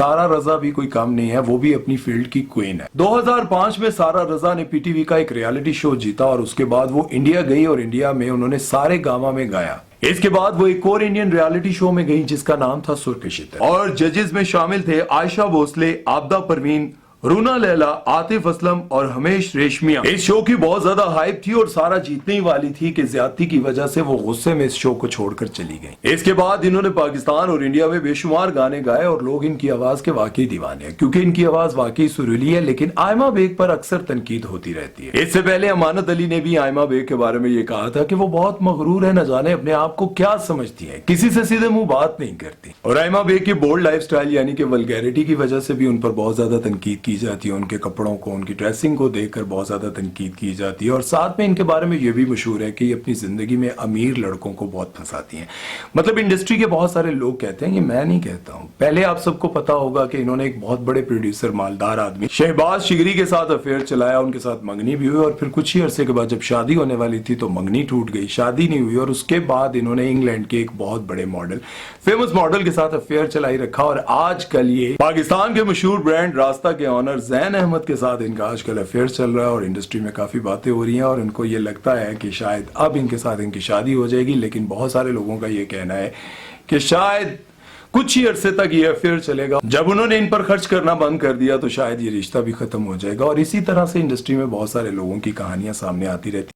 सारा रजा भी कोई कम नहीं है, वो भी अपनी फील्ड की क्वीन है। 2005 में सारा रजा ने पीटीवी का एक रियलिटी शो जीता और उसके बाद वो इंडिया गई और इंडिया में उन्होंने सारे गामा में गाया। इसके बाद वो एक और इंडियन रियलिटी शो में गई जिसका नाम था सुर के शितर और जजेस में शामिल थे आयशा भोसले, आबदा परवीन, रूना लैला, आतिफ असलम और हमेश रेशमिया। इस शो की बहुत ज्यादा हाइप थी और सारा जीतने ही वाली थी कि ज्यादती की वजह से वो गुस्से में इस शो को छोड़कर चली गई। इसके बाद इन्होंने पाकिस्तान और इंडिया में बेशुमार गाने गाए और लोग इनकी आवाज के वाकई दीवाने हैं क्योंकि इनकी आवाज वाकई सुरीली है। लेकिन आयमा बेग पर अक्सर तनकीद होती रहती है। इससे पहले अमानत अली ने भी आयमा बेग के बारे में ये कहा था कि वो बहुत मगरूर है, न जाने अपने आप को क्या समझती है, किसी से सीधे मुंह बात नहीं करती। और आयमा बेग की बोल्ड लाइफस्टाइल यानी कि वल्गैरिटी की वजह से भी उन पर बहुत ज्यादा तनकीद की जाती है। उनके कपड़ों को, उनकी ड्रेसिंग को देखकर बहुत ज्यादा तनकीद की जाती है और साथ में इनके बारे में यह भी मशहूर है कि ये अपनी जिंदगी में अमीर लड़कों को बहुत फंसाती हैं। मतलब इंडस्ट्री के बहुत सारे लोग कहते हैं, ये मैं नहीं कहता हूं। पहले आप सबको पता होगा कि इन्होंने एक बहुत बड़े प्रोड्यूसर, मालदार आदमी शहबाज शिगरी के साथ अफेयर चलाया, उनके साथ मंगनी भी हुई और फिर कुछ ही अरसे के बाद जब शादी होने वाली थी तो मंगनी टूट गई, शादी नहीं हुई। और उसके बाद इन्होंने इंग्लैंड के एक बहुत बड़े मॉडल, फेमस मॉडल के साथ अफेयर चलाई रखा और आजकल ये पाकिस्तान के मशहूर ब्रांड रास्ता के ऑनर जैन अहमद के साथ इनका आजकल अफेयर चल रहा है और इंडस्ट्री में काफी बातें हो रही हैं और इनको ये लगता है कि शायद अब इनके साथ इनकी शादी हो जाएगी। लेकिन बहुत सारे लोगों का ये कहना है कि शायद कुछ ही अरसे तक ये अफेयर चलेगा। जब उन्होंने इन पर खर्च करना बंद कर दिया तो शायद ये रिश्ता भी खत्म हो जाएगा। और इसी तरह से इंडस्ट्री में बहुत सारे लोगों की कहानियां सामने आती रहती